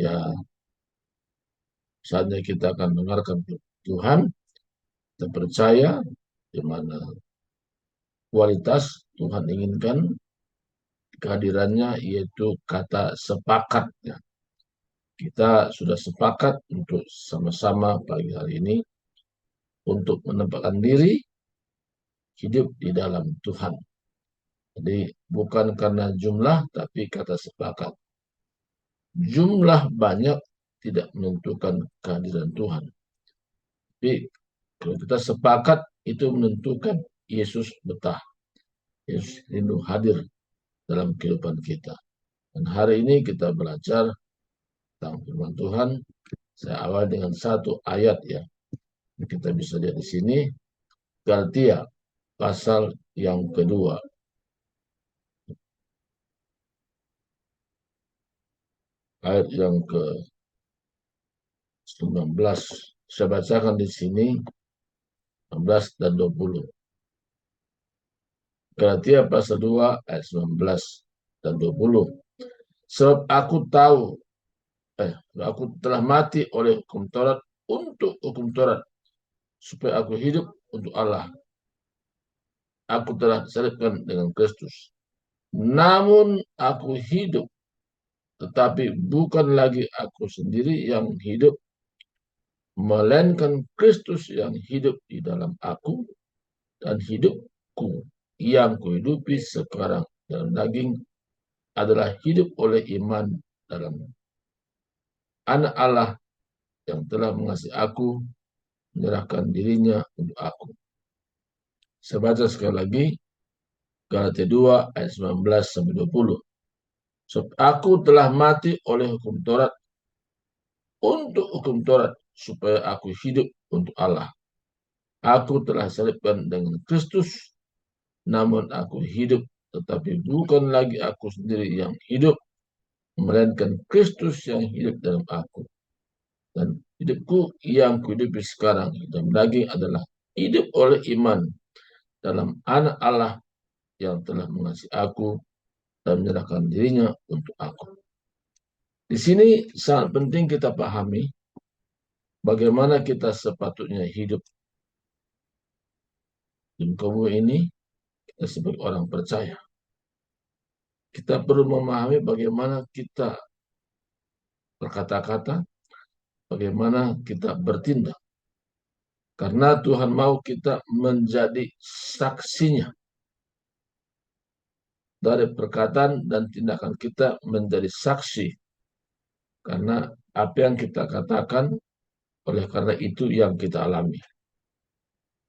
Ya, saatnya kita akan mendengarkan Tuhan, kita percaya di mana kualitas Tuhan inginkan kehadirannya, yaitu kata sepakat. Ya. Kita sudah sepakat untuk sama-sama pagi hari ini untuk menempatkan diri hidup di dalam Tuhan. Jadi bukan karena jumlah, tapi kata sepakat. Jumlah banyak tidak menentukan kehadiran Tuhan. Tapi kalau kita sepakat, itu menentukan Yesus betah. Yesus rindu hadir dalam kehidupan kita. Dan hari ini kita belajar tentang firman Tuhan. Saya awal dengan satu ayat ya. Kita bisa lihat di sini. Galatia pasal yang kedua. Ayat yang ke-19. Saya bacakan di sini 19 dan 20. Galatia pasal 2 ayat 19 dan 20. Sebab aku telah mati oleh hukum Taurat untuk hukum Taurat, supaya aku hidup untuk Allah. Aku telah disalibkan dengan Kristus. Namun aku hidup, tetapi bukan lagi aku sendiri yang hidup, melainkan Kristus yang hidup di dalam aku, dan hidupku yang kuhidupi sekarang dalam daging adalah hidup oleh iman dalam Anak Allah yang telah mengasihi aku, menyerahkan dirinya untuk aku. Saya baca sekali lagi, Galatia 2 ayat 19 sampai 20. Sebab aku telah mati oleh hukum Taurat untuk hukum Taurat, supaya aku hidup untuk Allah. Aku telah salibkan dengan Kristus, namun aku hidup, tetapi bukan lagi aku sendiri yang hidup, melainkan Kristus yang hidup dalam aku. Dan hidupku yang kuhidupi sekarang dalam daging adalah hidup oleh iman dalam Anak Allah yang telah mengasihi aku dan menyerahkan dirinya untuk aku. Di sini sangat penting kita pahami bagaimana kita sepatutnya hidup di muka bumi ini. Kita sebagai orang percaya, kita perlu memahami bagaimana kita berkata-kata, bagaimana kita bertindak. Karena Tuhan mau kita menjadi saksinya. Dari perkataan dan tindakan kita menjadi saksi. Karena apa yang kita katakan, oleh karena itu yang kita alami.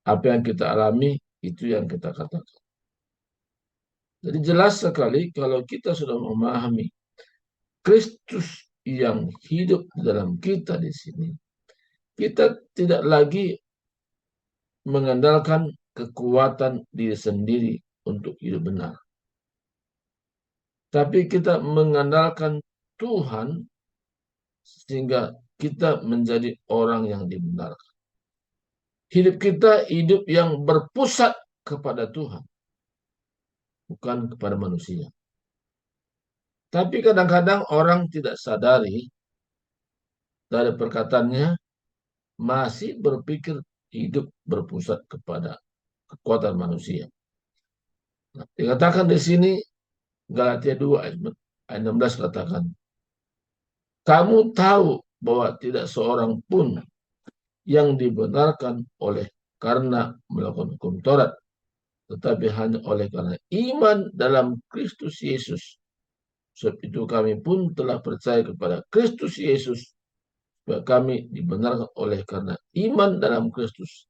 Apa yang kita alami, itu yang kita katakan. Jadi jelas sekali kalau kita sudah memahami Kristus yang hidup dalam kita di sini, kita tidak lagi mengandalkan kekuatan diri sendiri untuk hidup benar. Tapi kita mengandalkan Tuhan sehingga kita menjadi orang yang dibenarkan. Hidup kita hidup yang berpusat kepada Tuhan, bukan kepada manusia. Tapi kadang-kadang orang tidak sadari dari perkataannya masih berpikir hidup berpusat kepada kekuatan manusia. Nah, dikatakan di sini Galatia 2 ayat 16 katakan, kamu tahu bahwa tidak seorang pun yang dibenarkan oleh karena melakukan hukum Taurat, tetapi hanya oleh karena iman dalam Kristus Yesus. Sebab itu kami pun telah percaya kepada Kristus Yesus, supaya kami dibenarkan oleh karena iman dalam Kristus,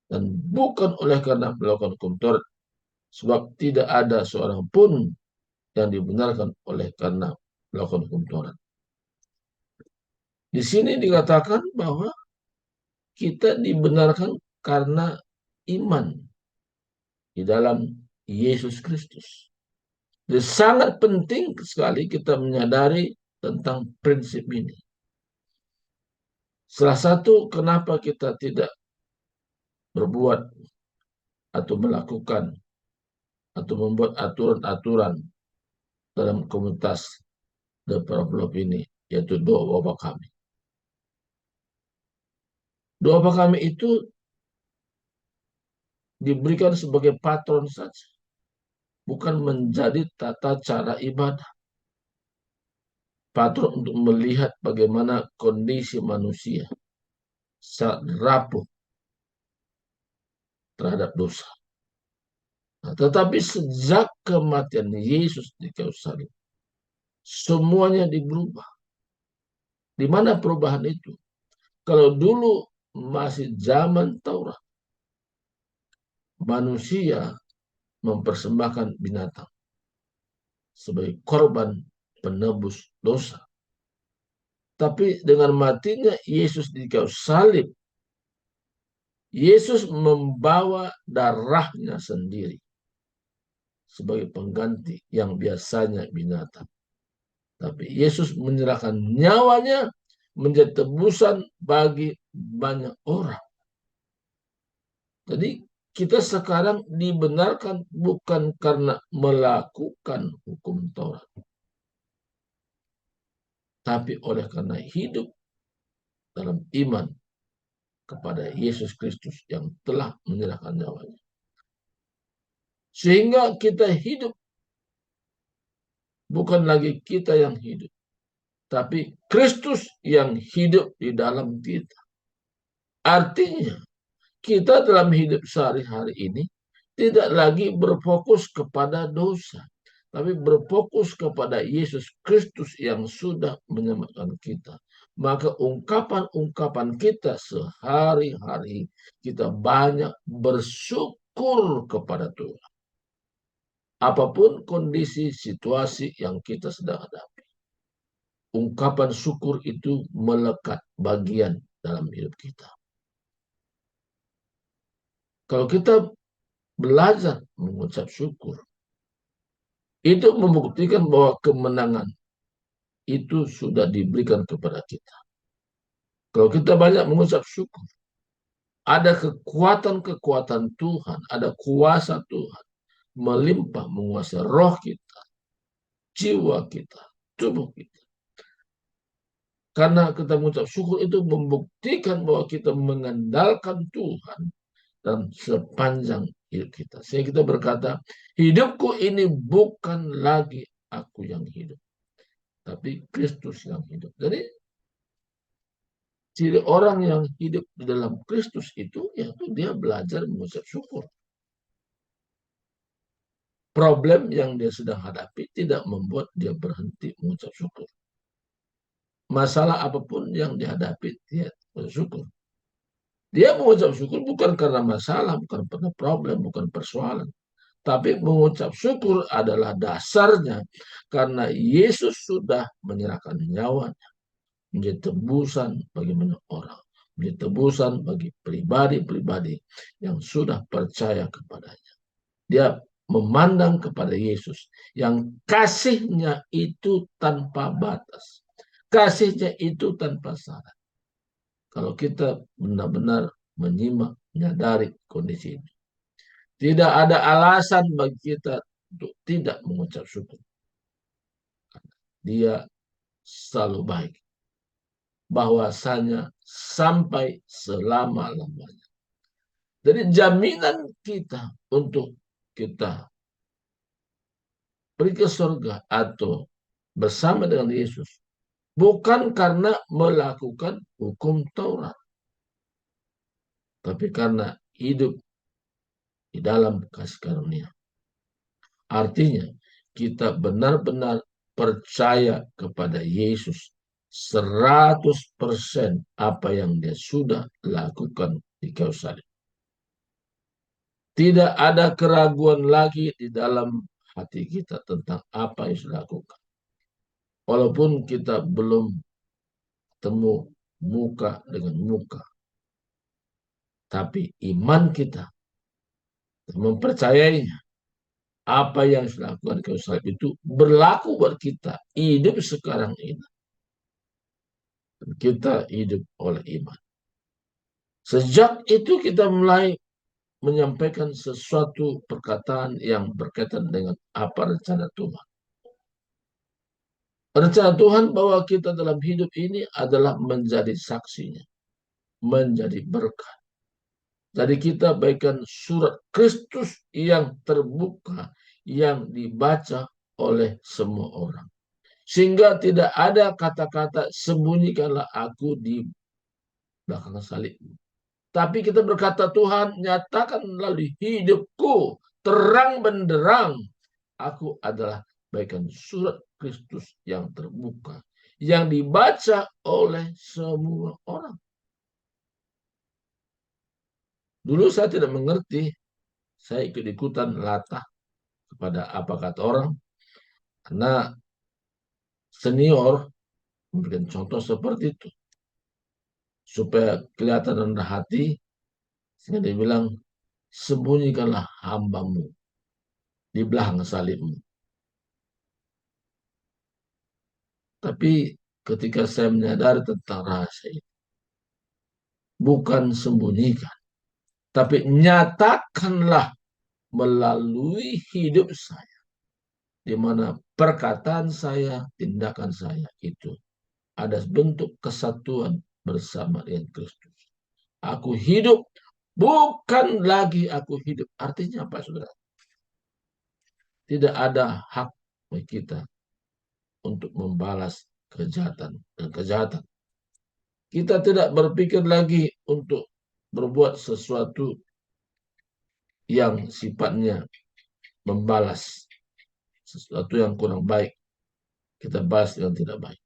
dan bukan oleh karena melakukan hukum Taurat. Sebab tidak ada seorang pun yang dibenarkan oleh karena melakukan hukum Taurat. Di sini dikatakan bahwa kita dibenarkan karena iman di dalam Yesus Kristus. Jadi sangat penting sekali kita menyadari tentang prinsip ini. Salah satu kenapa kita tidak berbuat atau melakukan atau membuat aturan-aturan dalam komunitas The Power of Love ini yaitu doa Bapa kami. Doa Bapa kami itu diberikan sebagai patron saja, bukan menjadi tata cara ibadah. Patron untuk melihat bagaimana kondisi manusia saat rapuh terhadap dosa. Nah, tetapi sejak kematian Yesus di kayu salib, semuanya diberubah. Di mana perubahan itu? Kalau dulu masih zaman Taurat, manusia mempersembahkan binatang sebagai korban penebus dosa. Tapi dengan matinya Yesus di kayu salib, Yesus membawa darahnya sendiri sebagai pengganti yang biasanya binatang. Tapi Yesus menyerahkan nyawanya menjadi tebusan bagi banyak orang. Jadi kita sekarang dibenarkan bukan karena melakukan hukum Taurat, tapi oleh karena hidup dalam iman kepada Yesus Kristus yang telah menyerahkan nyawanya. Sehingga kita hidup, bukan lagi kita yang hidup, tapi Kristus yang hidup di dalam kita. Artinya, kita dalam hidup sehari-hari ini tidak lagi berfokus kepada dosa, tapi berfokus kepada Yesus Kristus yang sudah menyelamatkan kita. Maka ungkapan-ungkapan kita sehari-hari, kita banyak bersyukur kepada Tuhan. Apapun kondisi situasi yang kita sedang hadapi, ungkapan syukur itu melekat bagian dalam hidup kita. Kalau kita belajar mengucap syukur, itu membuktikan bahwa kemenangan itu sudah diberikan kepada kita. Kalau kita banyak mengucap syukur, ada kekuatan-kekuatan Tuhan, ada kuasa Tuhan melimpah menguasai roh kita, jiwa kita, tubuh kita. Karena kita mengucap syukur itu membuktikan bahwa kita mengandalkan Tuhan dan sepanjang hidup kita. Sehingga kita berkata, hidupku ini bukan lagi aku yang hidup, tapi Kristus yang hidup. Jadi ciri orang yang hidup di dalam Kristus itu, yaitu dia belajar mengucap syukur. Problem yang dia sedang hadapi tidak membuat dia berhenti mengucap syukur. Masalah apapun yang dihadapi, dia bersyukur. Dia mengucap syukur bukan karena masalah, bukan karena problem, bukan persoalan. Tapi mengucap syukur adalah dasarnya karena Yesus sudah menyerahkan nyawanya menjadi tebusan bagi banyak orang, menjadi tebusan bagi pribadi-pribadi yang sudah percaya kepadanya. Dia memandang kepada Yesus yang kasihnya itu tanpa batas, kasihnya itu tanpa syarat. Kalau kita benar-benar menyimak, menyadari kondisi ini, tidak ada alasan bagi kita untuk tidak mengucap syukur. Dia selalu baik, bahwasanya sampai selama-lamanya. Jadi jaminan kita untuk kita pergi ke surga atau bersama dengan Yesus bukan karena melakukan hukum Taurat, tapi karena hidup di dalam kasih karunia. Artinya kita benar-benar percaya kepada Yesus 100% apa yang dia sudah lakukan di kayu salib. Tidak ada keraguan lagi di dalam hati kita tentang apa yang sudah lakukan. Walaupun kita belum ketemu muka dengan muka, tapi iman kita mempercayainya. Apa yang sudah lakukan di kayu salib itu berlaku buat kita hidup sekarang ini. Kita hidup oleh iman. Sejak itu kita mulai menyampaikan sesuatu perkataan yang berkaitan dengan apa rencana Tuhan. Rencana Tuhan bahwa kita dalam hidup ini adalah menjadi saksinya, menjadi berkat. Jadi kita baikkan surat Kristus yang terbuka, yang dibaca oleh semua orang. Sehingga tidak ada kata-kata sembunyikanlah aku di belakang salib. Tapi kita berkata, Tuhan nyatakan melalui hidupku terang benderang. Aku adalah baikkan surat Kristus yang terbuka, yang dibaca oleh semua orang. Dulu saya tidak mengerti, saya ikut-ikutan latah kepada apa kata orang, karena senior memberikan contoh seperti itu. Supaya kelihatan rendah hati, sehingga dia bilang, sembunyikanlah hambamu di belakang salibmu. Tapi ketika saya menyadari tentang rahasia itu, bukan sembunyikan, tapi nyatakanlah melalui hidup saya, di mana perkataan saya, tindakan saya itu ada bentuk kesatuan bersama dengan Kristus. Aku hidup, bukan lagi aku hidup. Artinya apa, saudara? Tidak ada hak bagi kita untuk membalas kejahatan dan kejahatan. Kita tidak berpikir lagi untuk berbuat sesuatu yang sifatnya membalas sesuatu yang kurang baik. Kita balas dengan tidak baik.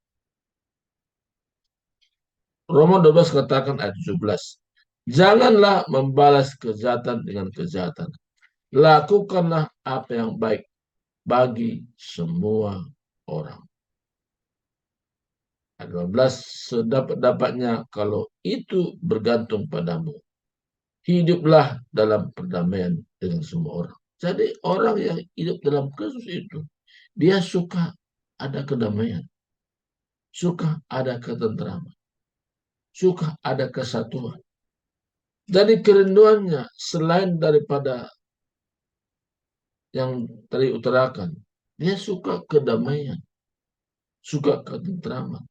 Roma 12 katakan ayat 17. Janganlah membalas kejahatan dengan kejahatan. Lakukanlah apa yang baik bagi semua orang. Ayat 12, sedapat-dapatnya kalau itu bergantung padamu. Hiduplah dalam perdamaian dengan semua orang. Jadi orang yang hidup dalam Kristus itu, dia suka ada kedamaian, suka ada ketenteraman, suka ada kesatuan. Jadi kerinduannya selain daripada yang tadi utarakan, dia suka kedamaian, suka ketenteraman.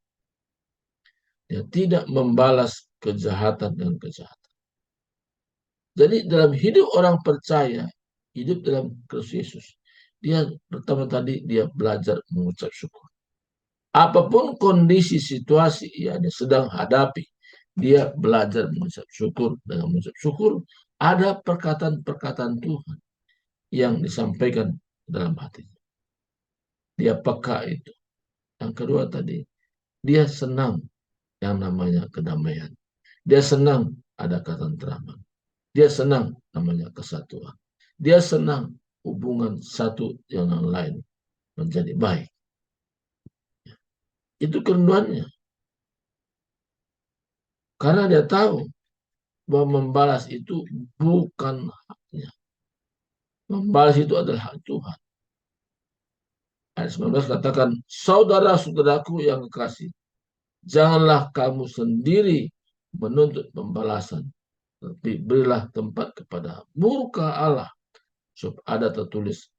Dia tidak membalas kejahatan dengan kejahatan. Jadi dalam hidup orang percaya, hidup dalam Kristus Yesus, dia pertama tadi dia belajar mengucap syukur. Apapun kondisi situasi yang dia sedang hadapi, dia belajar mengucap syukur. Dengan mengucap syukur, ada perkataan-perkataan Tuhan yang disampaikan dalam hatinya. Dia peka itu. Yang kedua tadi, dia senang yang namanya kedamaian. Dia senang ada ketenteraman. Dia senang namanya kesatuan. Dia senang hubungan satu dengan lain menjadi baik. Itu kerinduannya. Karena dia tahu bahwa membalas itu bukan haknya. Membalas itu adalah hak Tuhan. Ayat 19 katakan, saudara-saudaraku yang kekasih, janganlah kamu sendiri menuntut pembalasan, tapi berilah tempat kepada murka Allah. Sebab ada tertulis,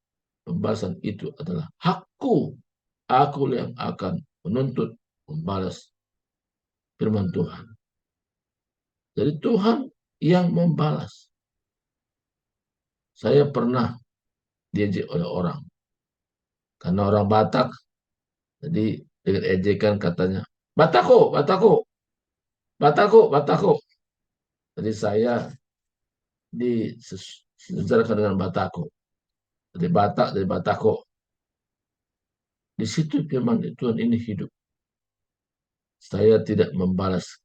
pembalasan itu adalah hakku. Aku yang akan menuntut membalas, firman Tuhan. Jadi Tuhan yang membalas. Saya pernah diejek oleh orang. Karena orang Batak, jadi dengan ejekan katanya, Batako, Batako, Batako, Batako. Jadi saya disejarahkan dengan Batako. Dari Batak, dari Batako. Di situ firman Tuhan ini hidup. Saya tidak membalas.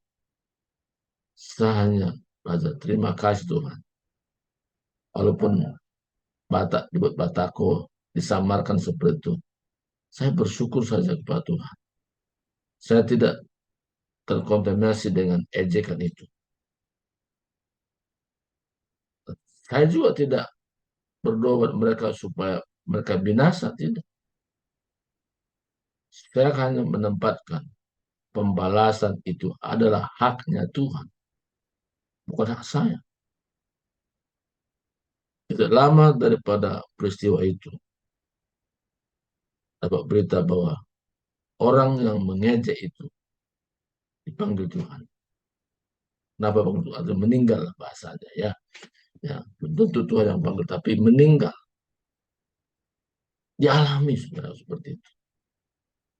Saya hanya belajar terima kasih Tuhan. Walaupun Batak dibuat Batako, disamarkan seperti itu. Saya bersyukur saja kepada Tuhan. Saya tidak terkontaminasi dengan ejekan itu. Saya juga tidak berdoa buat mereka supaya mereka binasa, tidak. Saya hanya menempatkan pembalasan itu adalah haknya Tuhan, bukan hak saya. Tidak lama daripada peristiwa itu, dapat berita bahwa orang yang mengejek itu dipanggil Tuhan. Kenapa panggil Tuhan? Atau meninggal bahasanya ya. Ya, tentu Tuhan yang panggil, tapi meninggal. Dialami saudara seperti itu.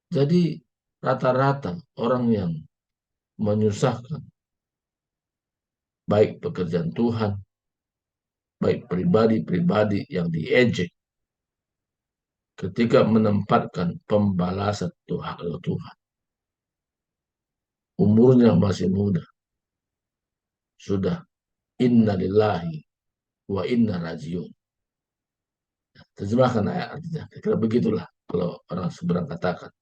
Jadi rata-rata orang yang menyusahkan, baik pekerjaan Tuhan, baik pribadi-pribadi yang diejek, ketika menempatkan pembalasan Tuhan, umurnya masih muda, sudah inna lillahi wa inna rajiun. Terjemahkan ayat artinya. Kira begitulah kalau orang seberang katakan.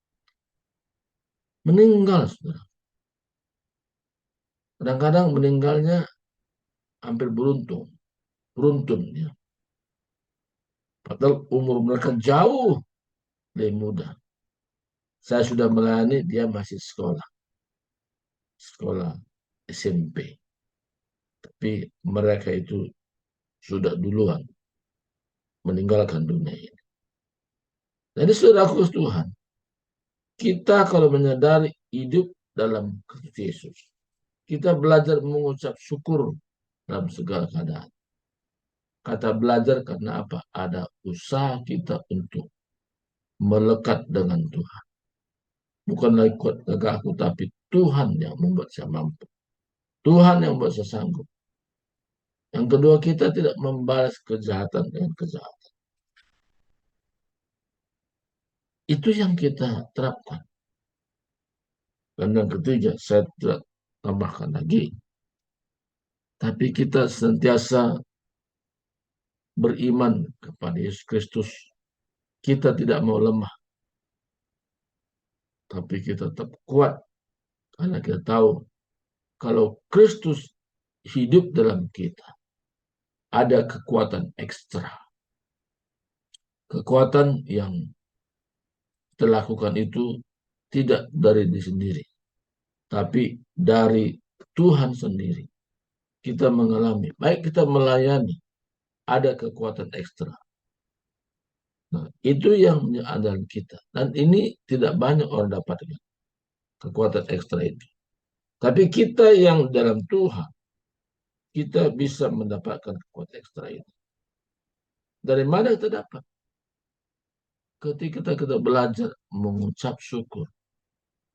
Meninggal, saudara. Kadang-kadang meninggalnya hampir beruntun ya. Padahal umur mereka jauh lebih muda. Saya sudah melayani, dia masih sekolah SMP. Tapi mereka itu sudah duluan meninggalkan dunia ini. Jadi saudaraku Tuhan, kita kalau menyadari hidup dalam Kristus Yesus, kita belajar mengucap syukur dalam segala keadaan. Kata belajar karena apa? Ada usaha kita untuk melekat dengan Tuhan. Bukan lagi kuat gagahku, tapi Tuhan yang membuat saya mampu. Tuhan yang membuat saya sanggup. Yang kedua, kita tidak membalas kejahatan dengan kejahatan. Itu yang kita terapkan. Dan yang ketiga, saya tidak tambahkan lagi. Tapi kita senantiasa beriman kepada Yesus Kristus. Kita tidak mau lemah. Tapi kita tetap kuat. Karena kita tahu kalau Kristus hidup dalam kita, ada kekuatan ekstra. Kekuatan yang kita lakukan itu tidak dari diri sendiri, tapi dari Tuhan sendiri. Kita mengalami, baik kita melayani, ada kekuatan ekstra. Nah, itu yang ada kita. Dan ini tidak banyak orang dapatkan, kekuatan ekstra itu. Tapi kita yang dalam Tuhan, kita bisa mendapatkan kekuatan ekstra itu. Dari mana kita dapat? Ketika kita belajar mengucap syukur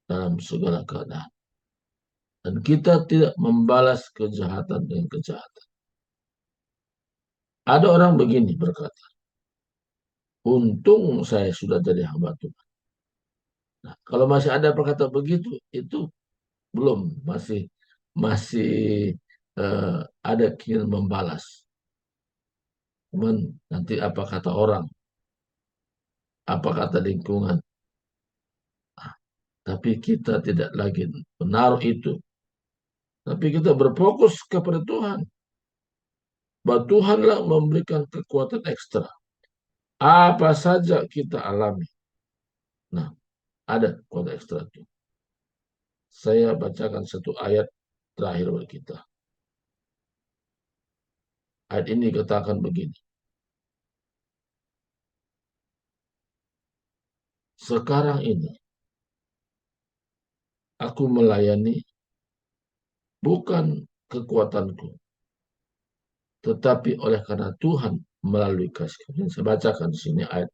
dalam segala keadaan. Dan kita tidak membalas kejahatan dengan kejahatan. Ada orang begini berkata, untung saya sudah jadi hamba Tuhan. Nah, kalau masih ada perkata begitu, itu belum masih ada keinginan membalas. Cuman nanti apa kata orang, apa kata lingkungan. Nah, tapi kita tidak lagi menaruh itu. Tapi kita berfokus kepada Tuhan. Bahwa Tuhanlah memberikan kekuatan ekstra. Apa saja kita alami. Nah, ada kekuatan ekstra itu. Saya bacakan satu ayat terakhir bagi kita. Ayat ini katakan begini. Sekarang ini, aku melayani bukan kekuatanku, tetapi oleh karena Tuhan melalui kasih. Saya bacakan di sini ayat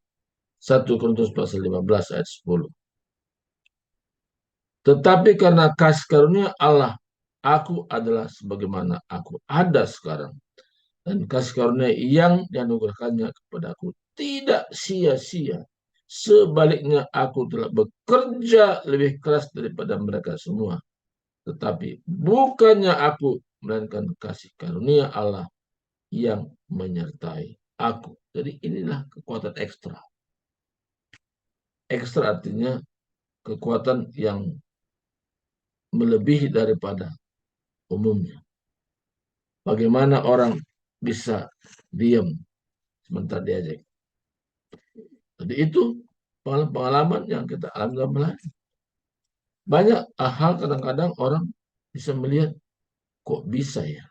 1 Korintus pasal 15 ayat 10. Tetapi karena kasih karunia Allah, aku adalah sebagaimana aku ada sekarang. Dan kasih karunia yang dianugerahkannya kepadaku tidak sia-sia. Sebaliknya aku telah bekerja lebih keras daripada mereka semua. Tetapi bukannya aku, melainkan kasih karunia Allah yang menyertai aku. Jadi inilah kekuatan ekstra. Ekstra artinya kekuatan yang melebihi daripada umumnya. Bagaimana orang bisa diam sementara diajak. Jadi itu pengalaman yang kita alami dalam melayani. Banyak hal kadang-kadang orang bisa melihat, kok bisa ya?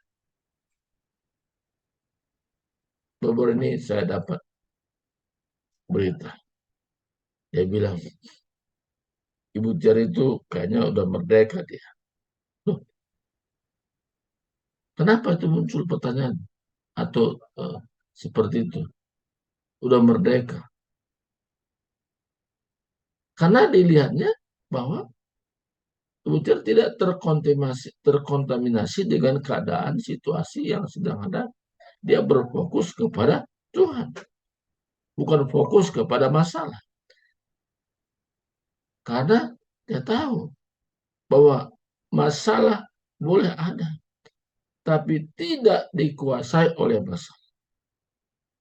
Baru ini saya dapat berita. Dia bilang, Ibu Tiar itu kayaknya udah merdeka dia. Loh, kenapa itu muncul pertanyaan? Atau seperti itu? Udah merdeka. Karena dilihatnya bahwa Ibu Tiar tidak terkontaminasi dengan keadaan situasi yang sedang ada. Dia berfokus kepada Tuhan. Bukan fokus kepada masalah. Karena dia tahu bahwa masalah boleh ada, tapi tidak dikuasai oleh masalah.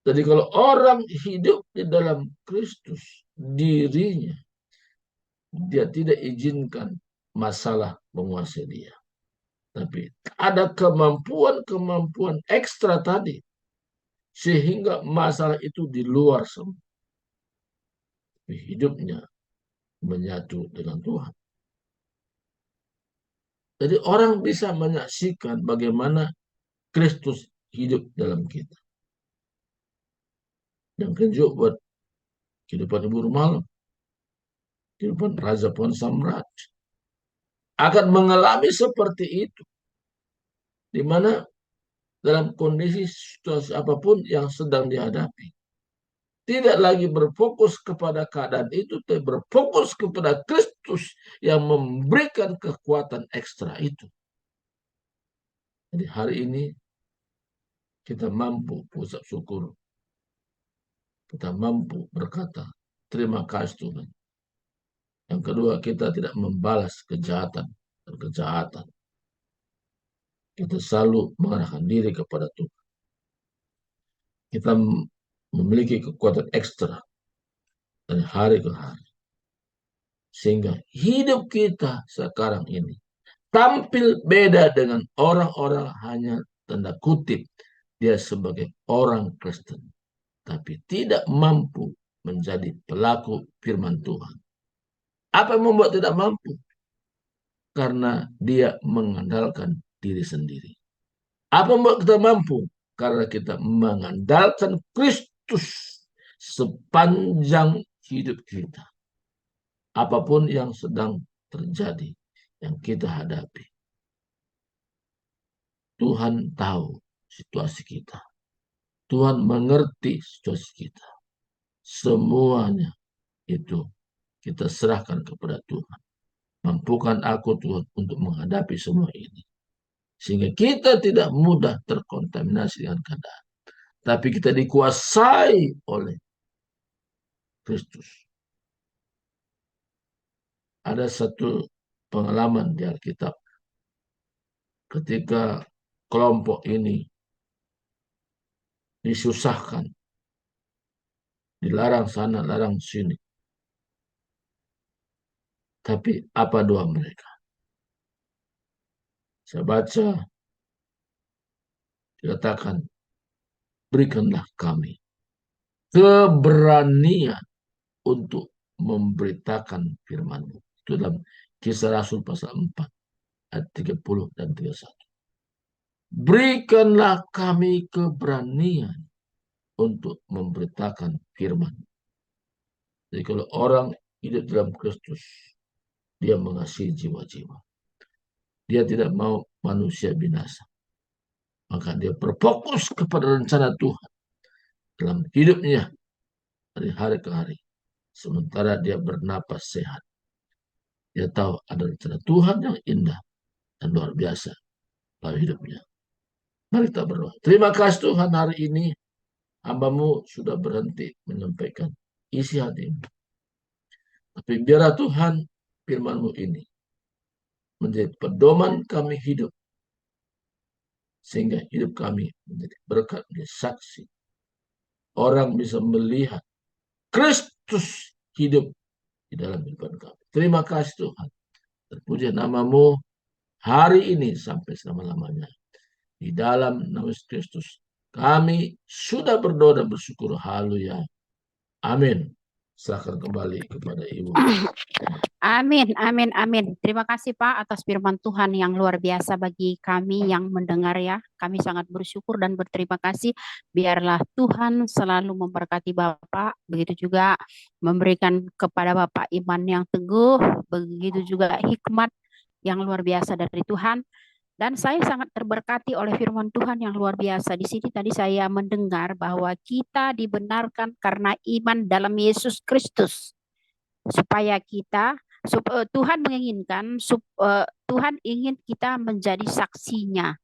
Jadi kalau orang hidup di dalam Kristus, dirinya, dia tidak izinkan masalah menguasai dia. Tapi ada kemampuan-kemampuan ekstra tadi, sehingga masalah itu di luar semua. Hidupnya menyatu dengan Tuhan. Jadi orang bisa menyaksikan bagaimana Kristus hidup dalam kita. Yang kedua buat kehidupan ibu rumah, kehidupan Raja Puan Samrat akan mengalami seperti itu, di mana dalam kondisi situasi apapun yang sedang dihadapi, tidak lagi berfokus kepada keadaan itu, tapi berfokus kepada Kristus yang memberikan kekuatan ekstra itu. Jadi hari ini kita mampu ucap syukur, kita mampu berkata terima kasih Tuhan. Yang kedua, kita tidak membalas kejahatan dan kejahatan. Kita selalu mengarahkan diri kepada Tuhan. Kita memiliki kekuatan ekstra dari hari ke hari. Sehingga hidup kita sekarang ini tampil beda dengan orang-orang hanya tanda kutip dia sebagai orang Kristen. Tapi tidak mampu menjadi pelaku firman Tuhan. Apa yang membuat tidak mampu? Karena dia mengandalkan diri sendiri. Apa yang membuat kita mampu? Karena kita mengandalkan Kristus sepanjang hidup kita. Apapun yang sedang terjadi, yang kita hadapi. Tuhan tahu situasi kita. Tuhan mengerti situasi kita. Semuanya itu kita serahkan kepada Tuhan. Mampukan aku Tuhan untuk menghadapi semua ini. Sehingga kita tidak mudah terkontaminasi dengan keadaan. Tapi kita dikuasai oleh Kristus. Ada satu pengalaman di Alkitab. Ketika kelompok ini disusahkan. Dilarang sana, larang sini. Tapi apa doa mereka? Saya baca, dikatakan, berikanlah kami keberanian untuk memberitakan firman-Mu. Itu dalam Kisah Rasul pasal 4, ayat 30 dan 31. Berikanlah kami keberanian untuk memberitakan firman. Jadi kalau orang hidup dalam Kristus, dia mengasihi jiwa-jiwa. Dia tidak mau manusia binasa. Maka dia berfokus kepada rencana Tuhan dalam hidupnya dari hari ke hari. Sementara dia bernapas sehat. Dia tahu ada rencana Tuhan yang indah dan luar biasa dalam hidupnya. Mari kita berdoa. Terima kasih Tuhan, hari ini hamba-Mu sudah berhenti menyampaikan isi hatimu. Tapi biarlah Tuhan firman-Mu ini menjadi pedoman kami hidup. Sehingga hidup kami menjadi berkat, menjadi saksi. Orang bisa melihat Kristus hidup di dalam kehidupan kami. Terima kasih Tuhan. Terpuji nama-Mu hari ini sampai selama-lamanya. Di dalam nama Kristus kami sudah berdoa dan bersyukur. Haleluya. Amin. Serahkan kembali kepada Ibu. Amin, amin, amin. Terima kasih Pak atas firman Tuhan yang luar biasa bagi kami yang mendengar ya. Kami sangat bersyukur dan berterima kasih. Biarlah Tuhan selalu memberkati Bapak, begitu juga memberikan kepada Bapak iman yang teguh, begitu juga hikmat yang luar biasa dari Tuhan. Dan saya sangat terberkati oleh firman Tuhan yang luar biasa. Di sini tadi saya mendengar bahwa kita dibenarkan karena iman dalam Yesus Kristus supaya kita Tuhan menginginkan Tuhan ingin kita menjadi saksinya.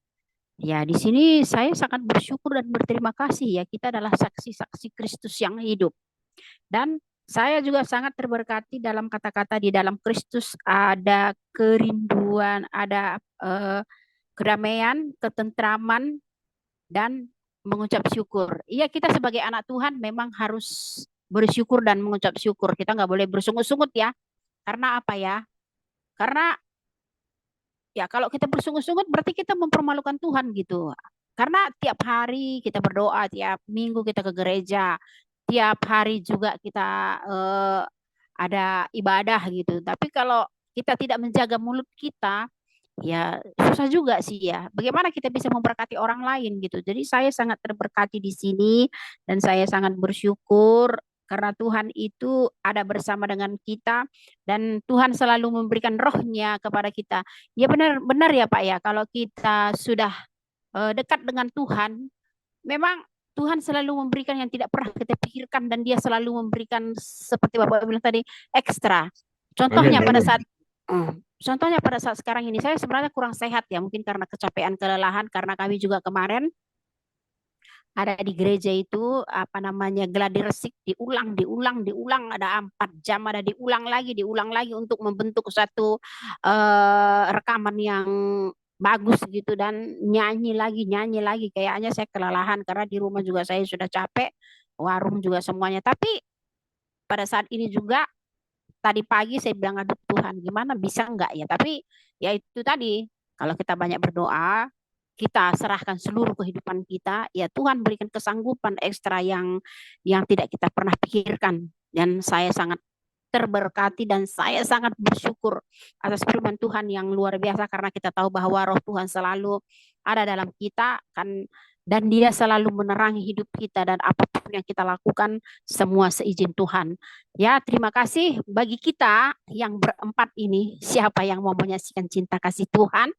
Ya, di sini saya sangat bersyukur dan berterima kasih ya, kita adalah saksi-saksi Kristus yang hidup. Dan saya juga sangat terberkati dalam kata-kata di dalam Kristus ada kerinduan, ada kedamaian, ketentraman dan mengucap syukur. Iya, kita sebagai anak Tuhan memang harus bersyukur dan mengucap syukur. Kita nggak boleh bersungut-sungut ya. Karena apa ya? Karena ya kalau kita bersungut-sungut berarti kita mempermalukan Tuhan gitu. Karena tiap hari kita berdoa, tiap minggu kita ke gereja, tiap hari juga kita ada ibadah gitu. Tapi kalau kita tidak menjaga mulut kita, ya susah juga sih ya. Bagaimana kita bisa memberkati orang lain gitu. Jadi saya sangat terberkati di sini dan saya sangat bersyukur karena Tuhan itu ada bersama dengan kita dan Tuhan selalu memberikan rohnya kepada kita. Ya benar-benar ya Pak ya, kalau kita sudah dekat dengan Tuhan, memang Tuhan selalu memberikan yang tidak pernah kita pikirkan dan dia selalu memberikan seperti Bapak bilang tadi ekstra. Amin, Contohnya pada amin. saat Contohnya pada saat sekarang ini saya sebenarnya kurang sehat ya, mungkin karena kecapean, kelelahan, karena kami juga kemarin ada di gereja itu apa namanya gladi resik diulang ada 4 jam ada diulang lagi untuk membentuk satu rekaman yang bagus gitu dan nyanyi lagi kayaknya saya kelelahan karena di rumah juga saya sudah capek, warung juga semuanya. Tapi pada saat ini juga tadi pagi saya bilang aduh Tuhan gimana bisa enggak ya, tapi ya itu tadi kalau kita banyak berdoa kita serahkan seluruh kehidupan kita ya Tuhan berikan kesanggupan ekstra yang tidak kita pernah pikirkan. Dan saya sangat terberkati dan saya sangat bersyukur atas firman Tuhan yang luar biasa karena kita tahu bahwa roh Tuhan selalu ada dalam kita kan dan dia selalu menerangi hidup kita dan apapun yang kita lakukan semua seizin Tuhan. Ya, terima kasih bagi kita yang berempat ini. Siapa yang mau menyaksikan cinta kasih Tuhan?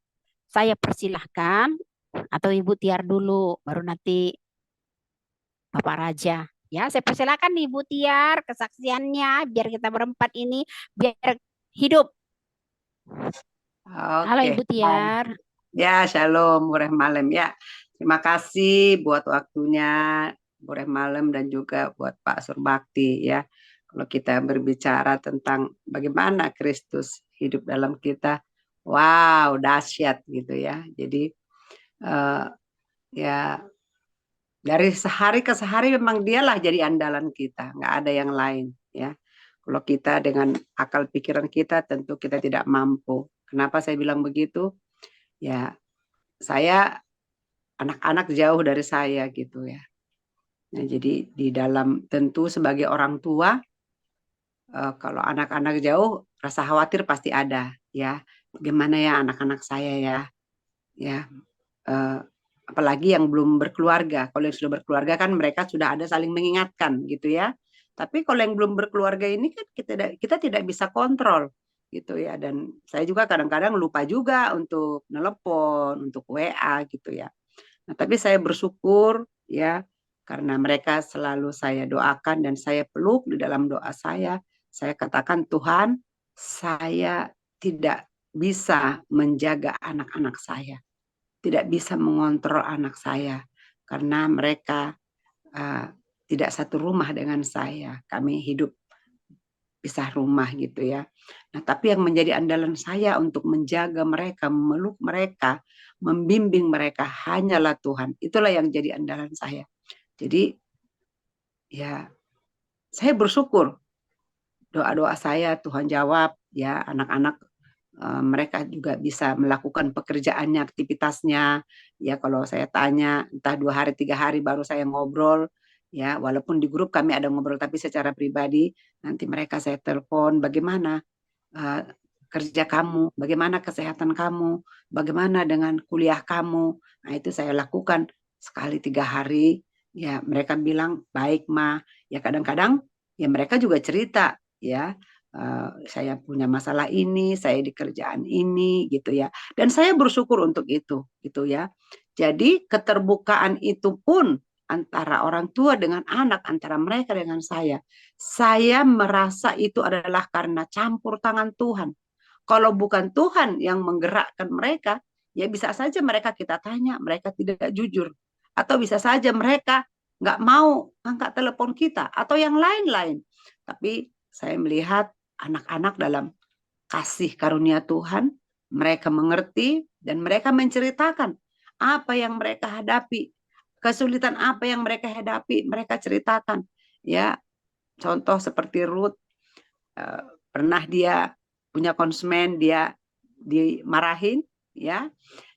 Saya persilahkan atau Ibu Tiar dulu baru nanti Bapak Raja. Ya, saya persilakan nih Ibu Tiar kesaksiannya biar kita berempat ini biar hidup. Halo Oke, Ibu Tiar. ya shalom, Bureh Malam ya. Terima kasih buat waktunya Bureh Malam dan juga buat Pak Surbakti ya. Kalau kita berbicara tentang bagaimana Kristus hidup dalam kita, wow, dahsyat gitu ya. Jadi ya dari sehari ke sehari memang dialah jadi andalan kita, nggak ada yang lain ya. Kalau kita dengan akal pikiran kita tentu kita tidak mampu. Kenapa saya bilang begitu? Ya, saya anak-anak jauh dari saya gitu ya. Nah, jadi di dalam tentu sebagai orang tua, kalau anak-anak jauh rasa khawatir pasti ada ya. Gimana ya anak-anak saya ya. Eh, apalagi yang belum berkeluarga. Kalau yang sudah berkeluarga kan mereka sudah ada saling mengingatkan gitu ya. Tapi kalau yang belum berkeluarga ini kan kita tidak bisa kontrol gitu ya. Dan saya juga kadang-kadang lupa juga untuk nelpon, untuk WA gitu ya. Nah, tapi saya bersyukur ya karena mereka selalu saya doakan dan saya peluk di dalam doa saya. Saya katakan Tuhan, saya tidak bisa menjaga anak-anak saya, tidak bisa mengontrol anak saya karena mereka tidak satu rumah dengan saya. Kami hidup pisah rumah gitu ya. Nah, tapi yang menjadi andalan saya untuk menjaga mereka, memeluk mereka, membimbing mereka hanyalah Tuhan. Itulah yang jadi andalan saya. Jadi ya saya bersyukur doa-doa saya Tuhan jawab ya, anak-anak mereka juga bisa melakukan pekerjaannya, aktivitasnya. Ya kalau saya tanya entah 2 hari 3 hari baru saya ngobrol, Ya, walaupun di grup kami ada ngobrol, tapi secara pribadi nanti mereka saya telepon, bagaimana kerja kamu, bagaimana kesehatan kamu, bagaimana dengan kuliah kamu. Nah, itu saya lakukan sekali 3 hari. Ya, mereka bilang baik mah. Ya kadang-kadang ya mereka juga cerita ya. Saya punya masalah ini, saya di kerjaan ini gitu ya. Dan saya bersyukur untuk itu gitu ya. Jadi keterbukaan itu pun antara orang tua dengan anak, antara mereka dengan saya merasa itu adalah karena campur tangan Tuhan. Kalau bukan Tuhan yang menggerakkan mereka, ya bisa saja mereka kita tanya, mereka tidak jujur. Atau bisa saja mereka nggak mau angkat telepon kita, atau yang lain-lain. Tapi saya melihat anak-anak dalam kasih karunia Tuhan, mereka mengerti dan mereka menceritakan apa yang mereka hadapi, kesulitan apa yang mereka hadapi, mereka ceritakan. Ya, contoh seperti Ruth, pernah dia punya konsumen, dia dimarahin, ya,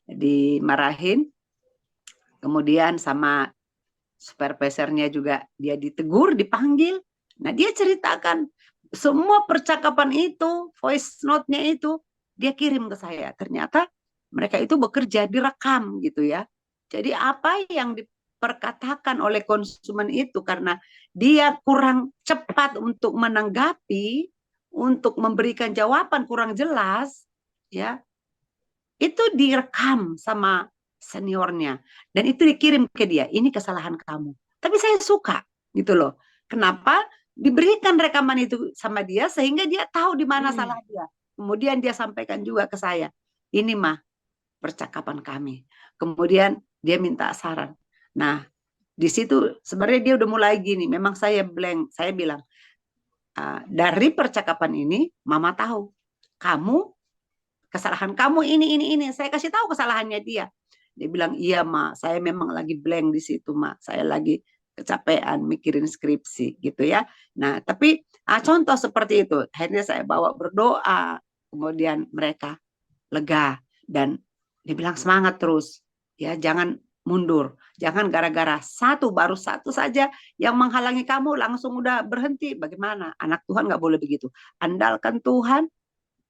dimarahin, kemudian sama supervisornya juga dia ditegur, dipanggil. Nah, dia ceritakan semua percakapan itu, voice note-nya itu dia kirim ke saya. Ternyata mereka itu bekerja direkam gitu ya. Jadi apa yang diperkatakan oleh konsumen itu karena dia kurang cepat untuk menanggapi, untuk memberikan jawaban kurang jelas, ya, itu direkam sama seniornya dan itu dikirim ke dia. Ini kesalahan kamu. Tapi saya suka gitu loh. Kenapa? Diberikan rekaman itu sama dia sehingga dia tahu di mana salah dia. Kemudian dia sampaikan juga ke saya. Ini mah percakapan kami. Kemudian dia minta saran. Nah, di situ sebenarnya dia udah mulai gini. Memang saya blank. Saya bilang, dari percakapan ini mama tahu kamu kesalahan kamu ini. Saya kasih tahu kesalahannya dia. Dia bilang, iya mak, saya memang lagi blank di situ mak. Saya lagi kecapean mikirin skripsi gitu ya. Nah, tapi contoh seperti itu. Akhirnya saya bawa berdoa. Kemudian mereka lega. Dan dia bilang semangat terus. Ya, jangan mundur. Jangan gara-gara baru satu saja yang menghalangi kamu langsung udah berhenti. Bagaimana? Anak Tuhan nggak boleh begitu. Andalkan Tuhan,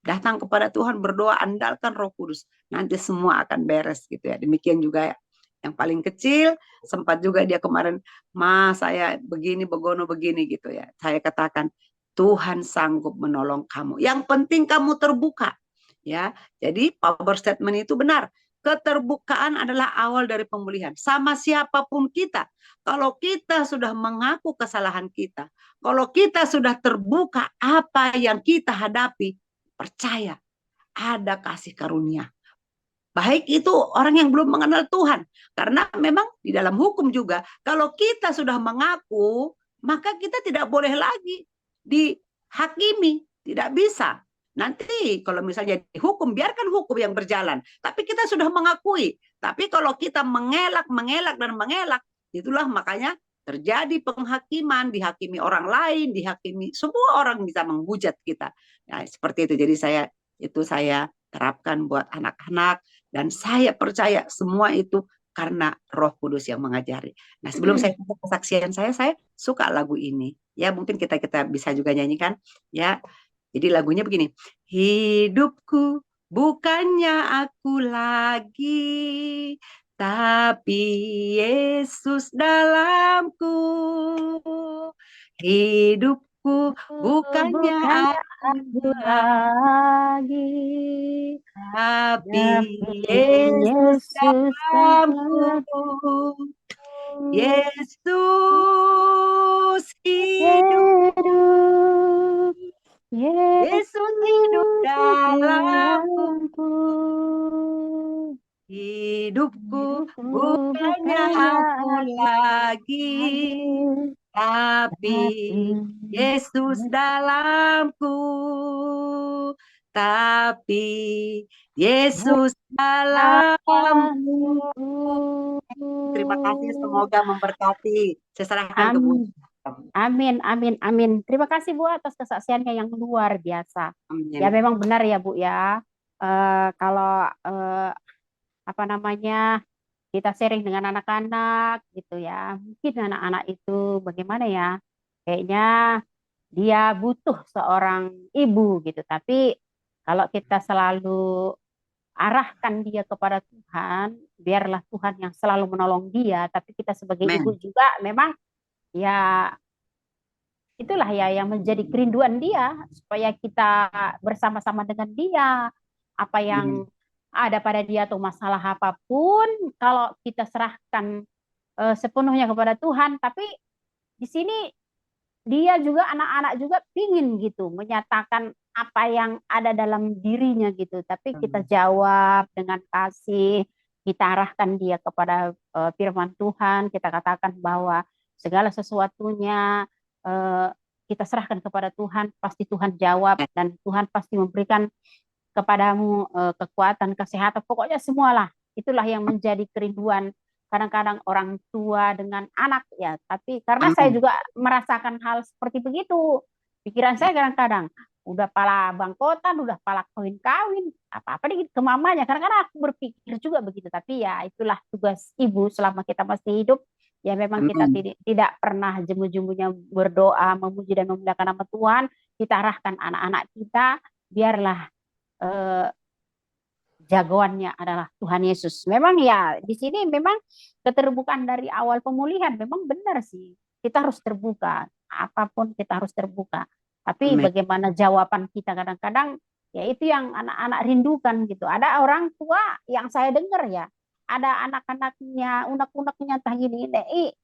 datang kepada Tuhan, berdoa, andalkan Roh Kudus. Nanti semua akan beres gitu ya. Demikian juga yang paling kecil, sempat juga dia kemarin, ma saya begini, begono begini gitu ya. Saya katakan, Tuhan sanggup menolong kamu. Yang penting kamu terbuka. Ya, jadi power statement itu benar. Keterbukaan adalah awal dari pemulihan. Sama siapapun kita. Kalau kita sudah mengaku kesalahan kita, kalau kita sudah terbuka apa yang kita hadapi, percaya ada kasih karunia. Baik itu orang yang belum mengenal Tuhan. Karena memang di dalam hukum juga, kalau kita sudah mengaku, maka kita tidak boleh lagi dihakimi. Tidak bisa. Nanti kalau misalnya dihukum, biarkan hukum yang berjalan. Tapi kita sudah mengakui. Tapi kalau kita mengelak, itulah makanya terjadi penghakiman, dihakimi orang lain, dihakimi semua orang bisa menghujat kita. Nah, seperti itu. Jadi saya terapkan buat anak-anak dan saya percaya semua itu karena Roh Kudus yang mengajari. Nah, sebelum saya tutup kesaksian saya suka lagu ini. Ya, mungkin kita bisa juga nyanyikan ya. Jadi lagunya begini. Hidupku bukannya aku lagi, tapi Yesus dalamku. Hidupku bukannya aku lagi, tapi Yesus dalamku. Yesus hidup. Yesus hidup dalamku. Hidupku bukannya aku lagi, tapi Yesus dalamku. Tapi Yesus dalamku. Terima kasih, semoga memberkati. Saya serahkan ke Bu. Amin, amin, amin. Terima kasih Bu atas kesaksiannya yang luar biasa. Amin. Ya memang benar ya Bu ya. Kalau apa namanya, kita sharing dengan anak-anak gitu ya. Mungkin anak-anak itu bagaimana ya? Kayaknya dia butuh seorang ibu gitu. Tapi kalau kita selalu arahkan dia kepada Tuhan, biarlah Tuhan yang selalu menolong dia. Tapi kita sebagai ibu Amin. juga memang ya itulah ya yang menjadi kerinduan dia supaya kita bersama-sama dengan dia. Apa yang ada pada dia atau masalah apapun, kalau kita serahkan sepenuhnya kepada Tuhan. Tapi di sini dia juga anak-anak juga pingin gitu menyatakan apa yang ada dalam dirinya gitu. Tapi kita jawab dengan kasih, kita arahkan dia kepada firman Tuhan, kita katakan bahwa segala sesuatunya eh, kita serahkan kepada Tuhan, pasti Tuhan jawab dan Tuhan pasti memberikan kepadamu kekuatan, kesehatan, pokoknya semualah. Itulah yang menjadi kerinduan kadang-kadang orang tua dengan anak ya. Tapi karena saya Amin. juga merasakan hal seperti begitu, pikiran saya kadang-kadang udah pala bangkotan, udah pala kawin-kawin, apa-apa dikit ke mamanya. Kadang-kadang aku berpikir juga begitu. Tapi ya itulah tugas ibu selama kita masih hidup. Ya memang kita Amin. tidak pernah jemu-jemunya berdoa, memuji dan memuliakan nama Tuhan. Kita arahkan anak-anak kita, biarlah eh, jagoannya adalah Tuhan Yesus. Memang ya di sini memang keterbukaan dari awal pemulihan memang benar sih. Kita harus terbuka, apapun kita harus terbuka. Tapi Amin. bagaimana jawaban kita kadang-kadang ya itu yang anak-anak rindukan gitu. Ada orang tua yang saya dengar ya, ada anak-anaknya, unek-uneknya tah gini,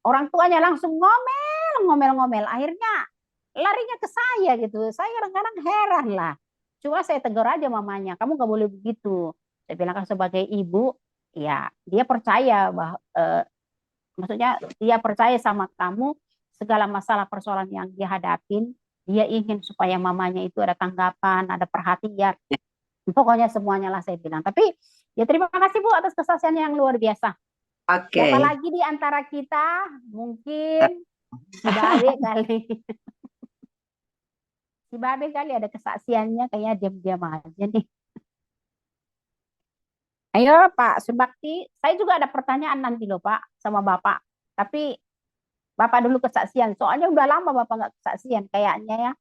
orang tuanya langsung ngomel-ngomel. Akhirnya larinya ke saya gitu. Saya kadang-kadang heran lah. Cuma saya tegur aja mamanya, kamu gak boleh begitu. Saya bilang kan sebagai ibu, ya dia percaya bahwa maksudnya dia percaya sama kamu segala masalah persoalan yang dia hadapin, dia ingin supaya mamanya itu ada tanggapan, ada perhatian. Pokoknya semuanya lah saya bilang. Tapi ya terima kasih Bu atas kesaksian yang luar biasa. Oke. Siapa lagi di antara kita mungkin si Babe kali. Si Babe kali ada kesaksiannya kayaknya diam-diam aja nih. Ayo Pak Subakti, saya juga ada pertanyaan nanti loh Pak sama Bapak. Tapi Bapak dulu kesaksian, soalnya udah lama Bapak nggak kesaksian kayaknya ya.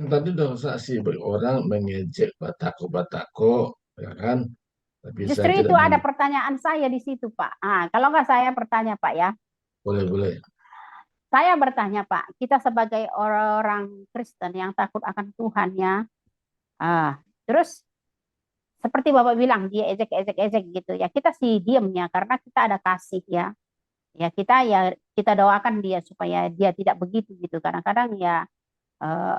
Tadi udah saksi orang mengejek batako-batako, ya kan? Tapi Justru saya itu tidak ada pertanyaan saya di situ Pak. Ah, kalau nggak saya bertanya Pak ya. boleh. Saya bertanya Pak, kita sebagai orang Kristen yang takut akan Tuhan ya. Terus seperti Bapak bilang dia ejek gitu ya. Kita sih diamnya karena kita ada kasih ya. Ya kita doakan dia supaya dia tidak begitu gitu. Kadang-kadang ya eh,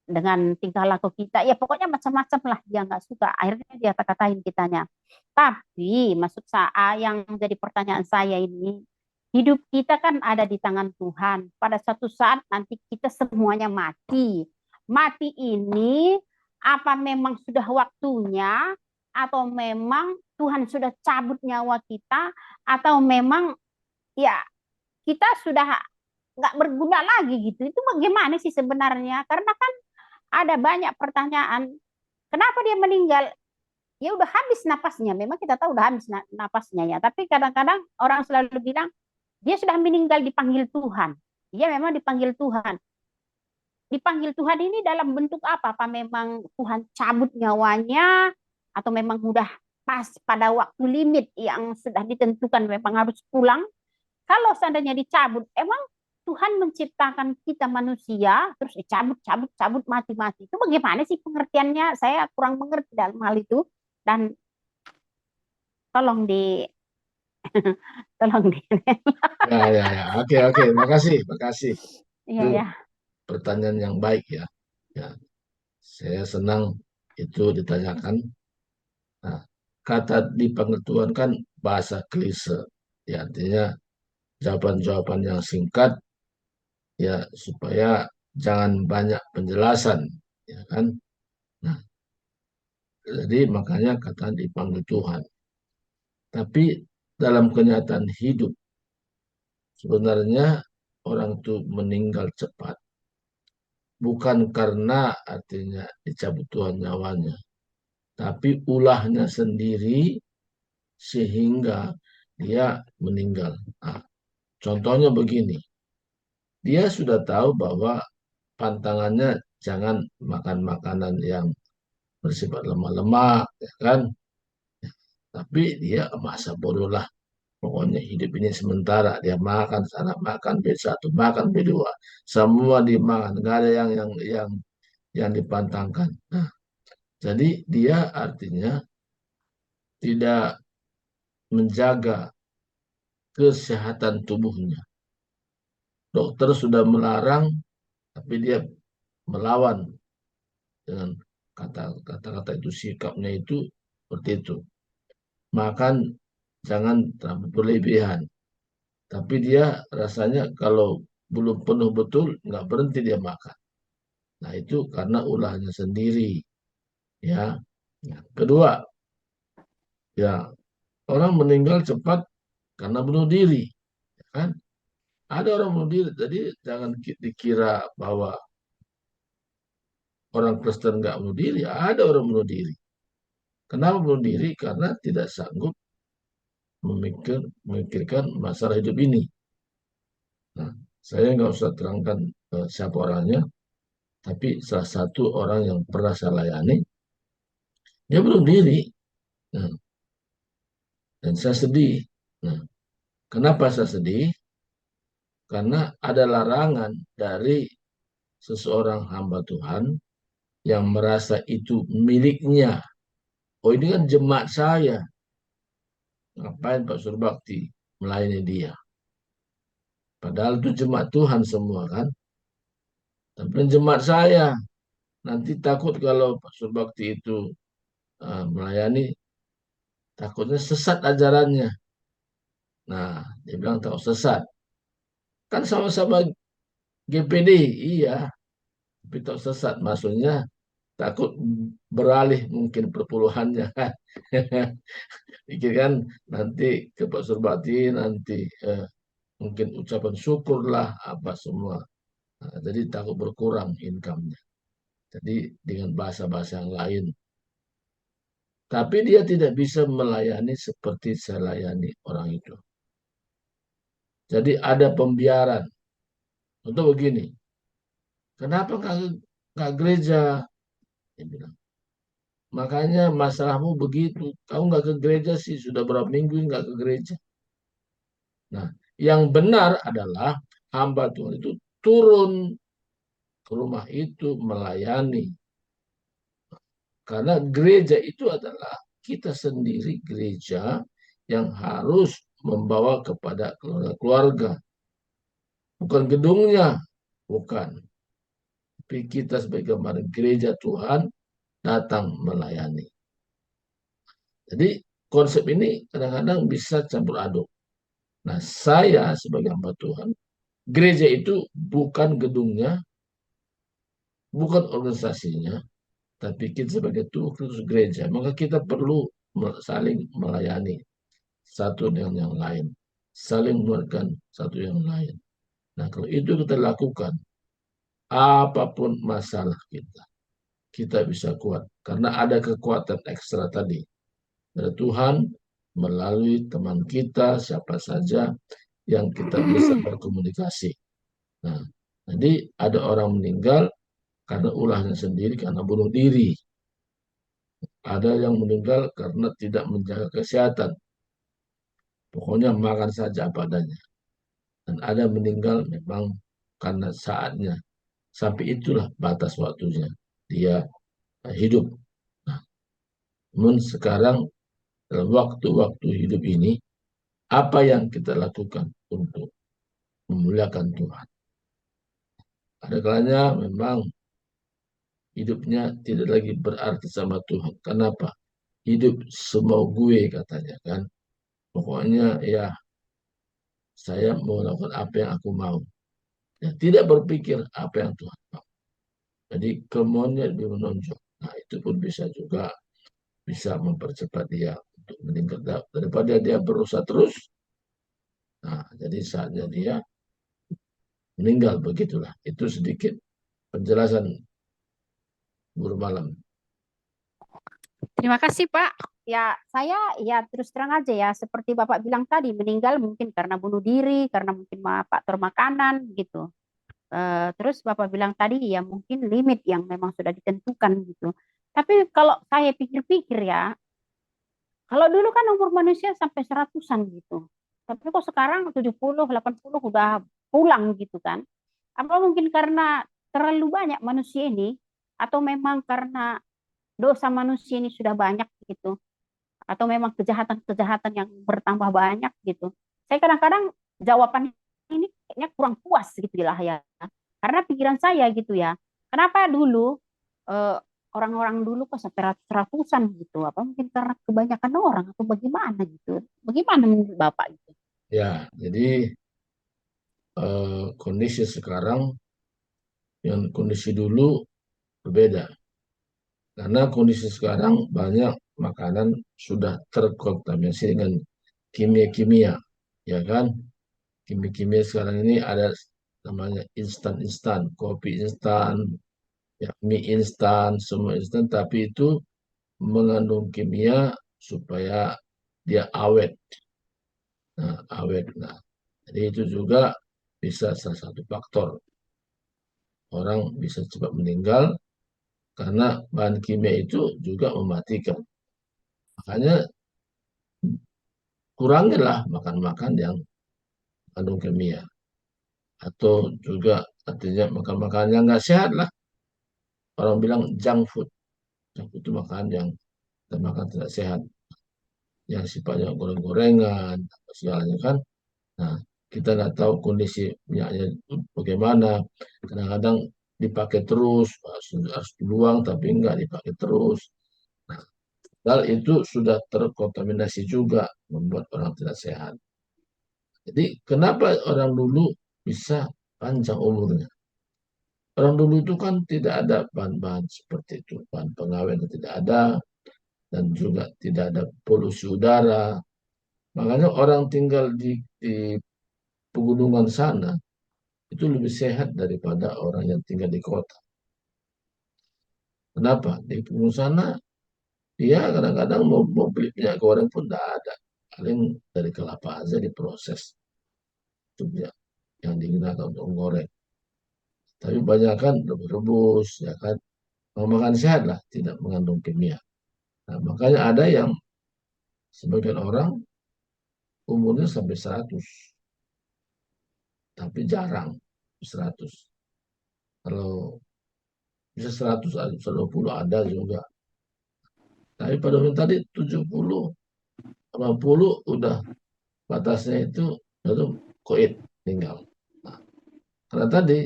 dengan tingkah laku kita ya pokoknya macam-macam lah dia nggak suka. Akhirnya dia kata-katain kitanya. Tapi maksud saya yang jadi pertanyaan saya ini, hidup kita kan ada di tangan Tuhan. Pada suatu saat nanti kita semuanya mati. Mati ini apa memang sudah waktunya atau memang Tuhan sudah cabut nyawa kita atau memang ya kita sudah nggak berguna lagi gitu. Itu bagaimana sih sebenarnya? Karena kan ada banyak pertanyaan. Kenapa dia meninggal? Ya udah habis napasnya. Memang kita tahu udah habis napasnya ya. Tapi kadang-kadang orang selalu bilang dia sudah meninggal dipanggil Tuhan. Dia memang dipanggil Tuhan. Dipanggil Tuhan ini dalam bentuk apa? Apa memang Tuhan cabut nyawanya atau memang udah pas pada waktu limit yang sudah ditentukan memang harus pulang? Kalau seandainya dicabut, emang Tuhan menciptakan kita manusia, terus cabut, mati. Itu bagaimana sih pengertiannya? Saya kurang mengerti dalam hal itu. Dan tolong di, tolong di. Ya. Oke. Makasih. Iya Itu ya. pertanyaan yang baik ya. Ya, saya senang itu ditanyakan. Nah, kata dipanggil Tuhan kan bahasa klise. Ya, artinya jawaban-jawaban yang singkat ya supaya jangan banyak penjelasan, ya kan? Nah, jadi makanya kata dipanggil Tuhan. Tapi dalam kenyataan hidup sebenarnya orang itu meninggal cepat bukan karena artinya dicabut Tuhan nyawanya, tapi ulahnya sendiri sehingga dia meninggal. Nah, contohnya begini, dia sudah tahu bahwa pantangannya jangan makan makanan yang bersifat lemak-lemak, ya kan? Tapi dia masa bodoh lah. Pokoknya hidup ini sementara. Dia makan sana, makan B1, makan B2, semua dimakan. Nggak ada yang dipantangkan. Nah, jadi dia artinya tidak menjaga kesehatan tubuhnya. Dokter sudah melarang, tapi dia melawan dengan kata-kata itu, sikapnya itu seperti itu. Makan jangan terlalu berlebihan. Tapi dia rasanya kalau belum penuh betul, nggak berhenti dia makan. Nah itu karena ulahnya sendiri. Ya. Nah, kedua, ya orang meninggal cepat karena bunuh diri. Ya kan? Ada orang bunuh diri. Jadi jangan dikira bahwa orang Kristen nggak bunuh diri. Ada orang bunuh diri. Kenapa bunuh diri? Karena tidak sanggup memikirkan masalah hidup ini. Nah, saya nggak usah terangkan siapa orangnya, tapi salah satu orang yang pernah saya layani, dia bunuh diri. Nah, dan saya sedih. Nah, kenapa saya sedih? Karena ada larangan dari seseorang hamba Tuhan yang merasa itu miliknya. Oh ini kan jemaat saya. Ngapain Pak Surbakti melayani dia? Padahal itu jemaat Tuhan semua kan. Tapi jemaat saya. Nanti takut kalau Pak Surbakti itu melayani, takutnya sesat ajarannya. Nah, dia bilang tahu sesat. Kan sama-sama GPD, iya. Tapi tahu sesat, maksudnya takut beralih mungkin perpuluhannya. Pikir kan nanti ke Pak Surbakti, nanti mungkin ucapan syukurlah apa semua. Nah, jadi takut berkurang income-nya. Jadi dengan bahasa-bahasa yang lain. Tapi dia tidak bisa melayani seperti saya layani orang itu. Jadi ada pembiaran. Contoh begini, kenapa nggak gereja? Dia bilang. Makanya masalahmu begitu. Kamu nggak ke gereja sih, sudah berapa minggu nggak ke gereja. Nah, yang benar adalah hamba Tuhan itu turun ke rumah itu melayani. Karena gereja itu adalah kita sendiri gereja yang harus membawa kepada keluarga. Bukan gedungnya, bukan. Tapi kita sebagai gambaran gereja Tuhan datang melayani. Jadi konsep ini kadang-kadang bisa campur aduk. Nah, saya sebagai hamba Tuhan, gereja itu bukan gedungnya, bukan organisasinya, tapi kita sebagai tubuh Kristus gereja. Maka kita perlu saling melayani satu dengan yang lain, saling menguatkan satu yang lain. Nah, kalau itu kita lakukan, apapun masalah kita bisa kuat. Karena ada kekuatan ekstra tadi dari Tuhan melalui teman kita, siapa saja yang kita bisa berkomunikasi. Nah, jadi ada orang meninggal karena ulahnya sendiri, karena bunuh diri. Ada yang meninggal karena tidak menjaga kesehatan. Pokoknya makan saja apa adanya. Dan ada meninggal memang karena saatnya. Sampai itulah batas waktunya. Dia hidup. Nah, namun sekarang dalam waktu-waktu hidup ini, apa yang kita lakukan untuk memuliakan Tuhan? Ada kalanya memang hidupnya tidak lagi berarti sama Tuhan. Kenapa? Hidup semau gue katanya kan. Pokoknya ya saya mau lakukan apa yang aku mau. Ya, tidak berpikir apa yang Tuhan mau. Jadi kemauannya lebih menonjol. Nah itu pun bisa juga bisa mempercepat dia untuk meninggal daripada dia berusaha terus. Nah jadi saatnya dia meninggal begitulah. Itu sedikit penjelasan guru malam. Terima kasih Pak. ya saya ya terus terang aja ya seperti Bapak bilang tadi meninggal mungkin karena bunuh diri, karena mungkin faktor makanan gitu. Terus Bapak bilang tadi ya mungkin limit yang memang sudah ditentukan gitu. Tapi kalau saya pikir-pikir ya, kalau dulu kan umur manusia sampai 100-an gitu. Tapi kok sekarang 70, 80 udah pulang gitu kan. Apa mungkin karena terlalu banyak manusia ini atau memang karena dosa manusia ini sudah banyak gitu atau memang kejahatan-kejahatan yang bertambah banyak gitu. Saya kadang-kadang jawaban ini kayaknya kurang puas gitu lah ya. Karena pikiran saya gitu ya. Kenapa dulu eh, orang-orang dulu kok sampai ratus-ratusan gitu? Apa mungkin karena kebanyakan orang atau bagaimana gitu? Bagaimana menurut Bapak gitu? Ya, jadi kondisi sekarang yang kondisi dulu berbeda. Karena kondisi sekarang banyak makanan sudah terkontaminasi dengan kimia-kimia, ya kan? Kimia-kimia sekarang ini ada namanya instan-instan, kopi instan, ya, mie instan, semua instan, tapi itu mengandung kimia supaya dia awet. Nah, awet. Nah, jadi itu juga bisa salah satu faktor orang bisa cepat meninggal karena bahan kimia itu juga mematikan. Makanya kurangilah makan-makan yang mengandung kimia. Atau juga artinya makan-makan yang nggak sehat lah. Orang bilang junk food. Junk food itu makanan yang kita makan tidak sehat. Yang sifatnya goreng-gorengan, segalanya kan. Nah, kita nggak tahu kondisi minyaknya bagaimana. Kadang-kadang dipakai terus, harus dibuang tapi nggak dipakai terus. Nah, hal itu sudah terkontaminasi juga, membuat orang tidak sehat. Jadi, kenapa orang dulu bisa panjang umurnya? Orang dulu itu kan tidak ada bahan-bahan seperti itu, bahan pengawet yang tidak ada, dan juga tidak ada polusi udara. Makanya orang tinggal di pegunungan sana itu lebih sehat daripada orang yang tinggal di kota. Kenapa? Di pegunungan sana, dia kadang-kadang mau beli minyak goreng pun tidak ada. Paling dari kelapa aja diproses. Itu yang digunakan untuk menggoreng. Tapi banyak kan rebus, ya kan. Mau makan sehat lah, tidak mengandung kimia. Nah, makanya ada yang sebagian orang umurnya sampai 100, tapi jarang 100. Kalau bisa 100, 120 ada juga. Tapi pada umur tadi 70, 80 udah batasnya itu koit tinggal. Nah, karena tadi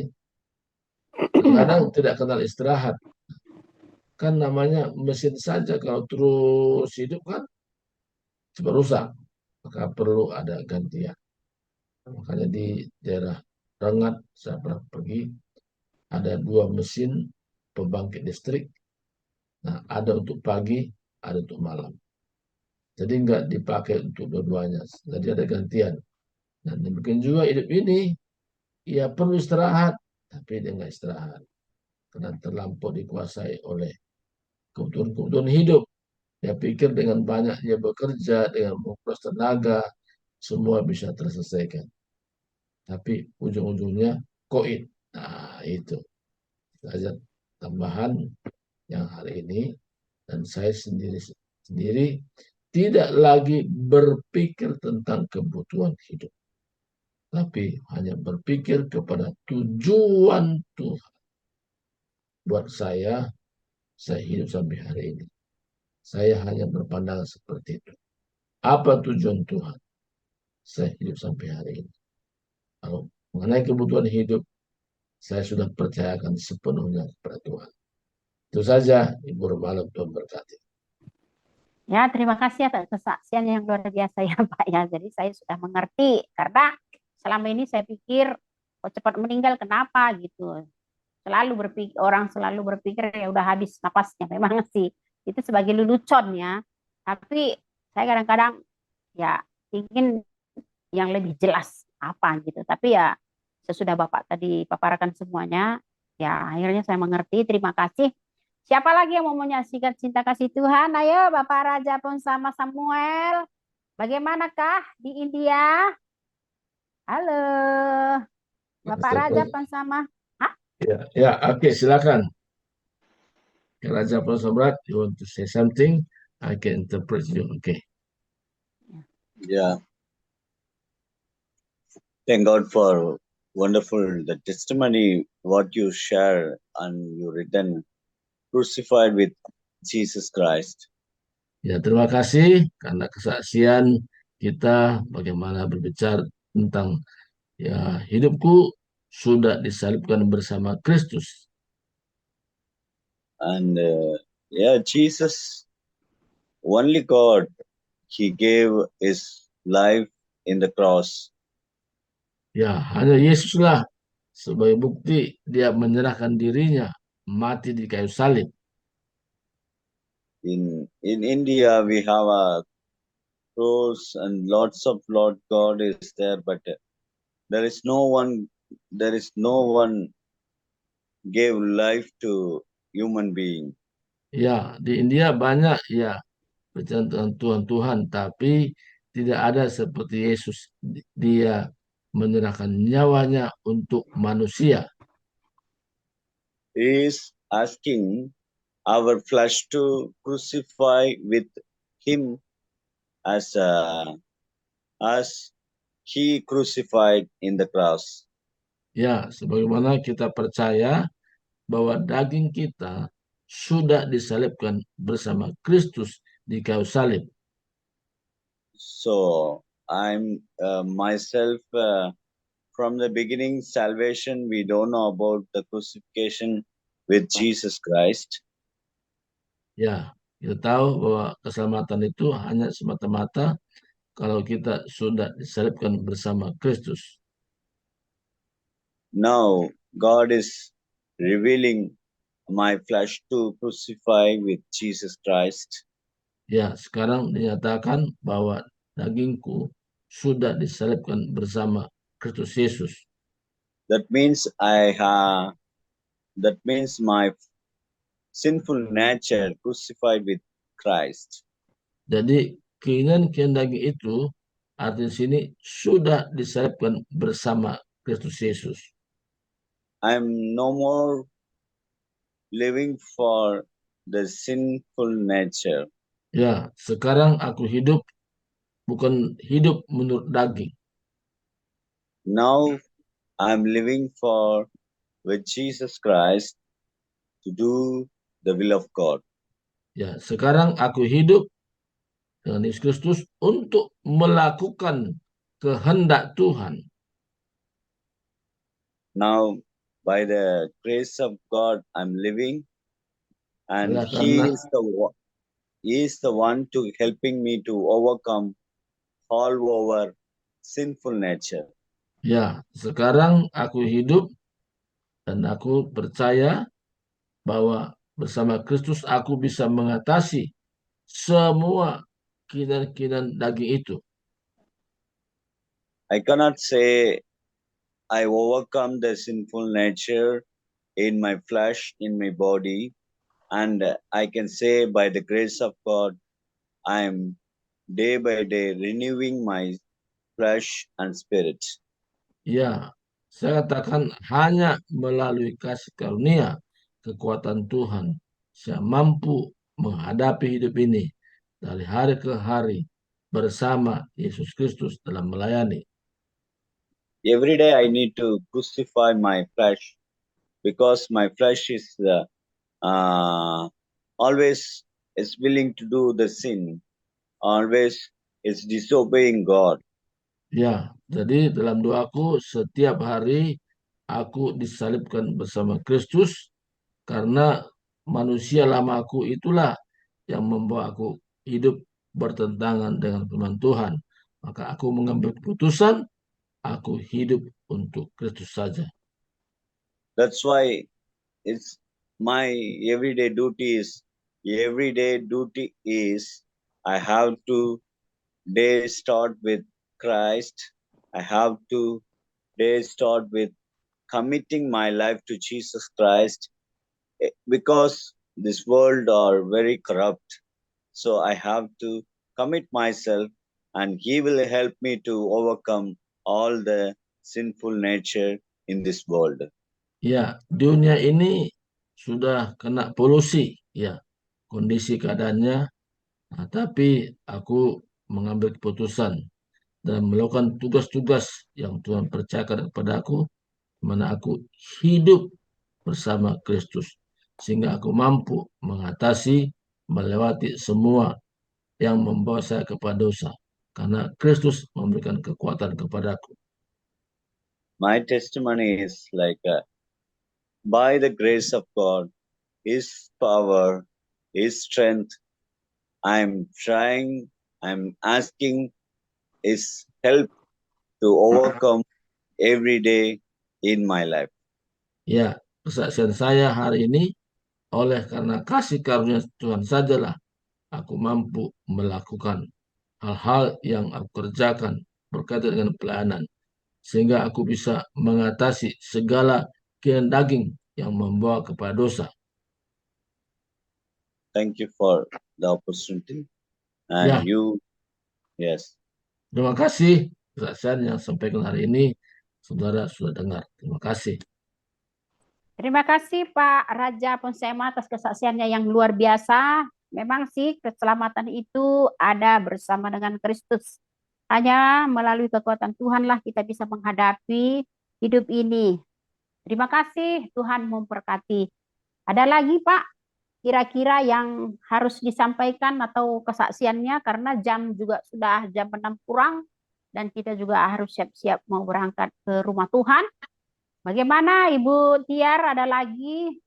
kadang tidak kenal istirahat. Kan namanya mesin saja kalau terus hidup kan cepat rusak. Maka perlu ada gantian. Makanya di daerah Rengat saya pernah pergi ada 2 mesin pembangkit listrik. Nah, ada untuk pagi, ada untuk malam. Jadi nggak dipakai untuk dua-duanya. Jadi ada gantian. Dan mungkin juga hidup ini, ya perlu istirahat, tapi dia nggak istirahat. Karena terlampau dikuasai oleh kebutuhan-kebutuhan hidup. Dia pikir dengan banyak dia bekerja, dengan menguras tenaga, semua bisa terselesaikan. Tapi ujung-ujungnya koit. Nah, itu saja tambahan yang hari ini. Dan saya sendiri tidak lagi berpikir tentang kebutuhan hidup. Tapi hanya berpikir kepada tujuan Tuhan. Buat saya hidup sampai hari ini. Saya hanya berpandangan seperti itu. Apa tujuan Tuhan? Saya hidup sampai hari ini. Kalau mengenai kebutuhan hidup, saya sudah percayakan sepenuhnya kepada Tuhan. Itu saja, Ibu Malam, Tuhan berkati. Ya, terima kasih atas kesaksian yang luar biasa ya Pak ya. Jadi saya sudah mengerti karena selama ini saya pikir kok cepat meninggal kenapa gitu. Orang selalu berpikir ya udah habis napasnya. Memang sih itu sebagai lelucon ya. Tapi saya kadang-kadang ya ingin yang lebih jelas apa gitu. Tapi ya sesudah Bapak tadi paparkan semuanya, ya akhirnya saya mengerti. Terima kasih. Siapa lagi yang mau menyaksikan cinta kasih Tuhan? Ayo Bapak Raja pun sama Samuel. Bagaimanakah di India? Halo. Bapak Raja pun sama. Hah? Ya, oke, silakan. Raja Samrat, you want to say something? I can interpret you. Okay. Yeah. Thank God for wonderful the testimony what you share and you written crucified with Jesus Christ. Ya, terima kasih karena kesaksian kita bagaimana berbicara tentang ya hidupku sudah disalibkan bersama Kristus. And yeah, Jesus, only God, He gave His life in the cross. Ya, hanya Yesuslah sebagai bukti dia menyerahkan dirinya mati di kayu salib. In India, we have a cross and lots of Lord God is there, but there is no one gave life to human being. Ya, di India banyak ya percaya tentang Tuhan-Tuhan, tapi tidak ada seperti Yesus. Dia menyerahkan nyawanya untuk manusia. He is asking our flesh to crucify with him as he crucified in the cross. Ya, sebagaimana kita percaya bahwa daging kita sudah disalibkan bersama Kristus di kayu salib. So I'm myself from the beginning salvation we don't know about the crucifixion with Jesus Christ. Ya, kita tahu bahwa keselamatan itu hanya semata-mata kalau kita sudah disalibkan bersama Kristus. Now God is revealing my flesh to crucify with Jesus Christ. Ya, sekarang dinyatakan bahwa dagingku sudah disalibkan bersama Kristus Yesus. That means my sinful nature crucified with Christ. Jadi keinginan daging itu artinya sini sudah disalibkan bersama Kristus Yesus. I'm no more living for the sinful nature. Ya, sekarang aku hidup bukan hidup menurut daging. Now I'm living for with Jesus Christ to do the will of God. Ya, sekarang aku hidup dengan Yesus Kristus untuk melakukan kehendak Tuhan. Now, by the grace of God, I'm living, and Adalah He karena is the one to helping me to overcome all over sinful nature. ya, sekarang aku hidup dan aku percaya bahwa bersama Kristus aku bisa mengatasi semua keinginan daging itu. I cannot say I overcome the sinful nature in my flesh, in my body, and I can say by the grace of God, I am day by day renewing my flesh and spirit. Ya, saya katakan hanya melalui kasih karunia kekuatan Tuhan saya mampu menghadapi hidup ini dari hari ke hari bersama Yesus Kristus dalam melayani. Every day I need to crucify my flesh because my flesh is always is willing to do the sin, always is disobeying God. Ya, jadi dalam doaku setiap hari aku disalibkan bersama Kristus karena manusia lama aku itulah yang membawa aku hidup bertentangan dengan firman Tuhan. Maka aku mengambil keputusan, aku hidup untuk Kristus saja. That's why it's my everyday duty is I have to day start with Christ. I have to day start with committing my life to Jesus Christ because this world are very corrupt. So I have to commit myself, and He will help me to overcome all the sinful nature in this world. Ya, dunia ini sudah kena polusi, ya, kondisi keadaannya. Nah, tapi aku mengambil keputusan dan melakukan tugas-tugas yang Tuhan percayakan kepada aku, di mana aku hidup bersama Kristus, sehingga aku mampu mengatasi, melewati semua yang membawa saya kepada dosa, karena Kristus memberikan kekuatan kepadaku. My testimony is like, by the grace of God, His power, His strength, I'm asking His help to overcome every day in my life. Ya, kesaksian saya hari ini, oleh karena kasih karunia Tuhan sajalah aku mampu melakukan hal-hal yang aku kerjakan berkaitan dengan pelayanan, sehingga aku bisa mengatasi segala keinginan daging yang membawa kepada dosa. Thank you for the opportunity. Ya. And yes. Terima kasih kesaksian yang sampaikan hari ini, saudara sudah dengar. Terima kasih. Terima kasih Pak Raja Ponsema atas kesaksiannya yang luar biasa. Memang sih keselamatan itu ada bersama dengan Kristus. Hanya melalui kekuatan Tuhanlah kita bisa menghadapi hidup ini. Terima kasih, Tuhan memberkati. Ada lagi Pak, kira-kira yang harus disampaikan atau kesaksiannya, karena jam juga sudah jam 6 kurang dan kita juga harus siap-siap mau berangkat ke rumah Tuhan. Bagaimana Ibu Tiar, ada lagi